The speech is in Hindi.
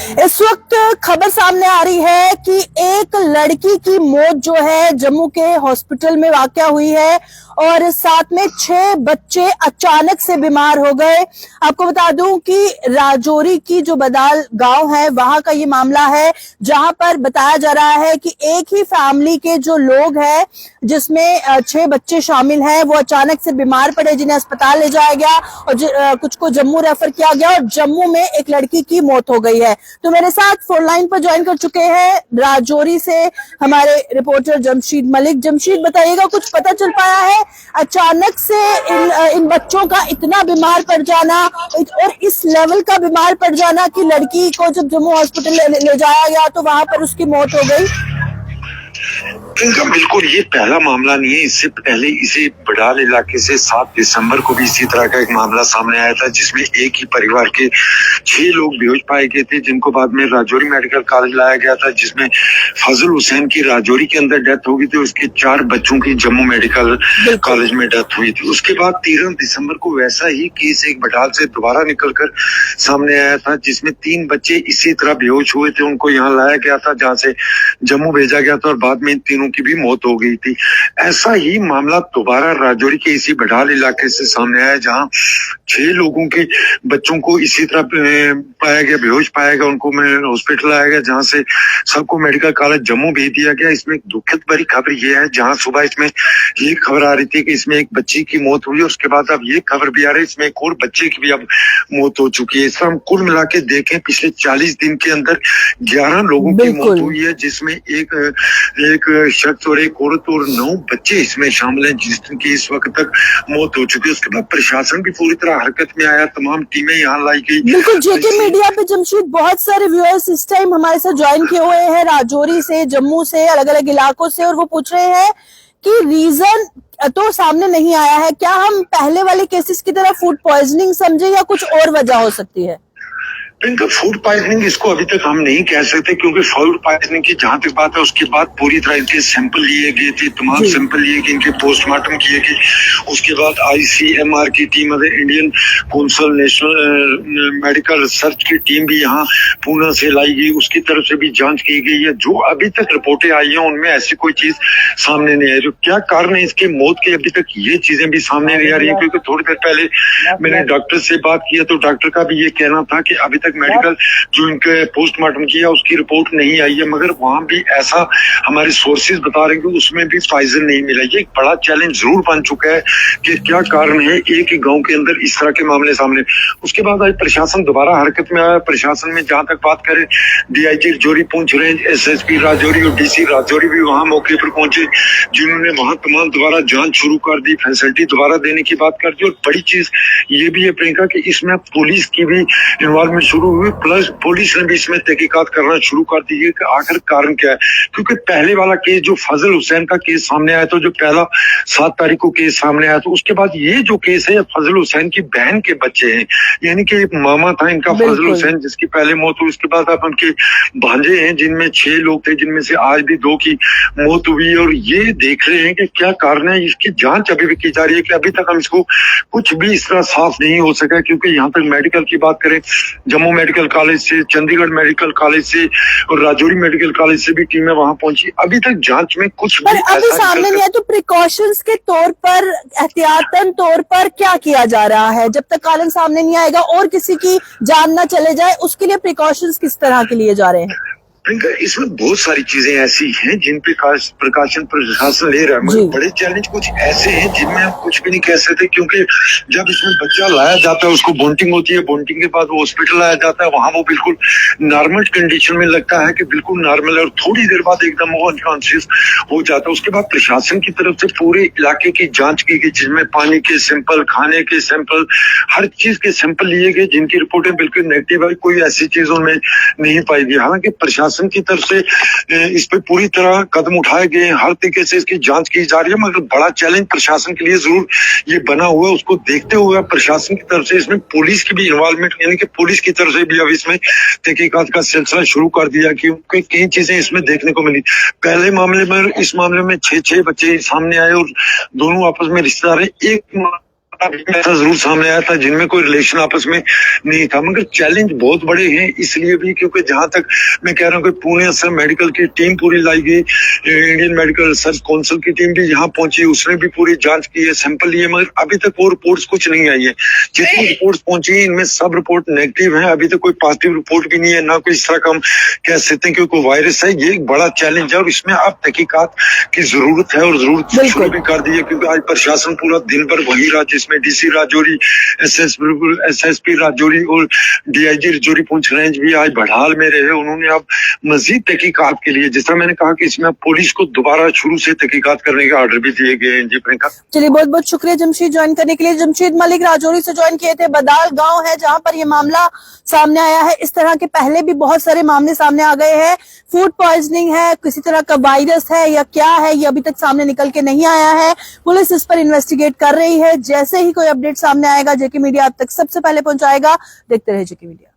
इस वक्त खबर सामने आ रही है कि एक लड़की की मौत जो है जम्मू के हॉस्पिटल में वाकया हुई है और साथ में 6 बच्चे अचानक से बीमार हो गए। आपको बता दूं कि राजौरी की जो बदाल गांव है वहां का ये मामला है, जहां पर बताया जा रहा है कि एक ही फैमिली के जो लोग हैं जिसमें 6 बच्चे शामिल हैं वो अचानक से बीमार पड़े, जिन्हें अस्पताल ले जाया गया और कुछ को जम्मू रेफर किया गया और जम्मू में एक लड़की की मौत हो गई है। तो मेरे साथ फोन लाइन पर ज्वाइन कर चुके हैं राजौरी से हमारे रिपोर्टर जमशीद मलिक। जमशीद, बताइएगा कुछ पता चल पाया है अचानक से इन बच्चों का इतना बीमार पड़ जाना और इस लेवल का बीमार पड़ जाना कि लड़की को जब जम्मू हॉस्पिटल ले जाया गया तो वहां पर उसकी मौत हो गई? इनका बिल्कुल ये पहला मामला नहीं है। इससे पहले इसी बडाल इलाके से 7 दिसंबर को भी इसी तरह का एक मामला सामने आया था, जिसमें एक ही परिवार के 6 लोग बेहोश पाए गए थे, जिनको बाद में राजौरी मेडिकल कॉलेज लाया गया था, जिसमें फजल हुसैन की राजौरी के अंदर डेथ हो गई थी। उसके 4 बच्चों की जम्मू मेडिकल कॉलेज में डेथ हुई थी। उसके बाद 13 दिसंबर को वैसा ही केस एक बडाल से दोबारा निकलकर सामने आया था, जिसमें 3 बच्चे इसी तरह बेहोश हुए थे। उनको यहाँ लाया गया था, जहाँ से जम्मू भेजा गया था और बाद में इन तीनों की भी मौत हो गई थी। ऐसा ही मामला दोबारा राजौरी के इसी बडाल इलाके से सामने आया, जहां 6 लोगों के बच्चों को इसी तरह पाया गया, बेहोश पाया गया। उनको हॉस्पिटल लाया गया, जहां से सबको मेडिकल कॉलेज जम्मू भेज दिया गया। इसमें दुखद भरी खबर यह है, जहां सुबह इसमें ये खबर आ रही थी कि इसमें एक बच्ची की मौत हुई, उसके बाद अब ये खबर भी आ रही है इसमें एक और बच्चे की भी अब मौत हो चुकी है। इसमें हम कुल मिला के देखें पिछले 40 दिन के अंदर 11 लोगों की मौत हुई है, जिसमें एक शख्स और एक औरत और 9 बच्चे इसमें शामिल हैं, जिनकी इस वक्त तक मौत हो चुकी है। उसके बाद प्रशासन भी पूरी तरह हरकत में आया, तमाम टीमें यहाँ लाई गई। बिल्कुल, जेके मीडिया पे जमशीद बहुत सारे व्यूअर्स इस टाइम हमारे साथ ज्वाइन किए हुए हैं राजौरी से, जम्मू से, अलग अलग इलाकों से, और वो पूछ रहे हैं कि रीजन तो सामने नहीं आया है, क्या हम पहले वाले केसेस की तरह फूड पॉइजनिंग समझे या कुछ और वजह हो सकती है? इनका फूड पॉइजनिंग इसको अभी तक हम नहीं कह सकते, क्योंकि फूड पॉइजनिंग की जहां तक बात है उसके बाद पूरी तरह इनके सैंपल लिए गए थे, तमाम सैंपल लिए गए, इनके पोस्टमार्टम किए गए। उसके बाद ICMR की team, Indian council national medical research की टीम भी यहाँ पूना से लाई गई, उसकी तरफ से भी जांच की गई है। जो अभी तक रिपोर्टें आई हैं उनमें ऐसी कोई चीज सामने नहीं आई। जो क्या कारण है इसकी मौत के, अभी तक ये चीजें भी सामने नहीं आ रही है, क्योंकि थोड़ी देर पहले मैंने डॉक्टर से बात किया तो डॉक्टर का भी ये कहना था कि अभी तक मेडिकल जो इनके पोस्टमार्टम किया उसकी रिपोर्ट नहीं आई है, मगर वहां भी ऐसा हमारे सोर्सेज बता रहे हैं कि उसमें भी पॉइजन नहीं मिला। ये एक बड़ा चैलेंज जरूर बन चुका है कि क्या कारण है एक ही गांव के अंदर इस तरह के मामले सामने। उसके बाद आज प्रशासन दोबारा हरकत में आया। प्रशासन में जहां तक बात करें, DIG राजौरी पहुंच रहे हैं, SSP राजौरी और DC राजौरी भी वहां मौके पर पहुंचे, जिन्होंने वहां तमाम दोबारा जांच शुरू कर दी, फैसिलिटी दोबारा देने की बात कर दी। और बड़ी चीज ये भी है प्रियंका कि इसमें पुलिस की भी इन्वॉल्वमेंट शुरू हुई, प्लस पुलिस ने भी इसमें तहकीकात करना शुरू कर दी है कि आखिर कारण क्या है। क्योंकि पहले वाला केस जो फजल हुसैन का केस सामने आया था, जो पहला 7 तारीख को केस सामने आया था, उसके बाद ये जो केस है फजल हुसैन की बहन के बच्चे हैं, यानी कि एक मामा था इनका फजल हुसैन जिसकी पहले मौत हुई। उसके बाद अब उनके भांजे हैं, जिनमें 6 लोग थे, जिनमें से आज भी 2 की मौत हुई है। और ये देख रहे हैं कि क्या कारण है, इसकी जांच अभी भी की जा रही है कि अभी तक हम इसको कुछ भी इस तरह साफ नहीं हो सका। क्योंकि यहाँ तक मेडिकल की बात करें, जम्मू मेडिकल कॉलेज से, चंडीगढ़ मेडिकल कॉलेज से और राजौरी मेडिकल कॉलेज से भी टीमें वहां पहुंची, अभी तक जांच में कुछ भी अभी सामने नहीं आया। तो प्रिकॉशंस के तौर पर, एहतियातन तौर पर क्या किया जा रहा है जब तक कारण सामने नहीं आएगा और किसी की जान ना चले जाए, उसके लिए प्रिकॉशंस किस तरह के लिए जा रहे हैं? इसमें बहुत सारी चीजें ऐसी हैं जिन पे प्रकाशन प्रशासन ले रहा है, मगर बड़े चैलेंज कुछ ऐसे हैं जिनमें हम कुछ भी नहीं कह सकते। क्योंकि जब इसमें बच्चा लाया जाता है, उसको बॉन्टिंग होती है, बॉन्टिंग के बाद वो हॉस्पिटल लाया जाता है, वहां वो बिल्कुल नॉर्मल कंडीशन में लगता है कि बिल्कुल नॉर्मल है, और थोड़ी देर बाद एकदम वो अनकॉन्शियस हो जाता है। उसके बाद प्रशासन की तरफ से पूरे इलाके की जांच की गई, जिसमें पानी के सैंपल, खाने के सैंपल, हर चीज के सैंपल लिए गए, जिनकी रिपोर्टें बिल्कुल नेगेटिव है, कोई ऐसी चीज उनमें नहीं पाई गई। हालांकि प्रशासन की तरफ से इस पे पूरी तरह कदम उठाए गए, हर तरीके से इसकी जांच की जा रही है, मगर बड़ा चैलेंज प्रशासन के लिए जरूर ये बना हुआ है। उसको देखते हुए प्रशासन की तरफ से इसमें पुलिस की भी इन्वॉल्वमेंट, यानी कि पुलिस की तरफ से भी अब इसमें तहकीकात का सिलसिला शुरू कर दिया, क्योंकि कई चीजें इसमें देखने को मिली। पहले मामले में, इस मामले में 6 बच्चे सामने आए और दोनों आपस में रिश्तेदार हैं। एक ऐसा जरूर सामने आया था जिनमें कोई रिलेशन आपस में नहीं था, मगर चैलेंज बहुत बड़े हैं इसलिए भी क्योंकि जहां तक मैं कह रहा हूँ कि पुणे से मेडिकल की टीम पूरी लाई गई, इंडियन मेडिकल रिसर्च काउंसिल की टीम भी यहाँ पहुंची, उसने भी पूरी जांच की है, सैंपल लिए, मगर अभी तक वो रिपोर्ट्स कुछ नहीं आई है। जितनी रिपोर्ट्स पहुंची है इनमें सब रिपोर्ट नेगेटिव है, अभी तक कोई पॉजिटिव रिपोर्ट भी नहीं है, ना कोई इस तरह का हम कह सकते हैं कि कोई वायरस है। ये एक बड़ा चैलेंज है और इसमें अब तहकीकात की जरूरत है और जरूरत शुरू भी कर दी है, क्योंकि आज प्रशासन पूरा दिन भर वही रहा, जिसमें डीसी राजौरी, एसएसपी राजौरी और डीआईजी राजौरी पुंछ रेंज भी आज बड़हाल में रहे। उन्होंने अब मजीद तहकीकात के लिए, जिस तरह मैंने कहा कि इसमें पुलिस को दोबारा शुरू से तहकीकात करने के ऑर्डर भी दिए गए हैं। जी प्रियंका, चलिए बहुत बहुत शुक्रिया जमशेद ज्वाइन करने के लिए। जमशेद मलिक राजौरी से ज्वाइन किए थे। बदाल गांव है जहां पर यह मामला सामने आया है। इस तरह के पहले भी बहुत सारे मामले सामने आ गए हैं। फूड पॉइजनिंग है, किसी तरह का वायरस है या क्या है, ये अभी तक सामने निकल के नहीं आया है। पुलिस इस पर इन्वेस्टिगेट कर रही है। जैसे ही कोई अपडेट सामने आएगा जेके मीडिया आप तक सबसे पहले पहुंचाएगा। देखते रहे जेके मीडिया।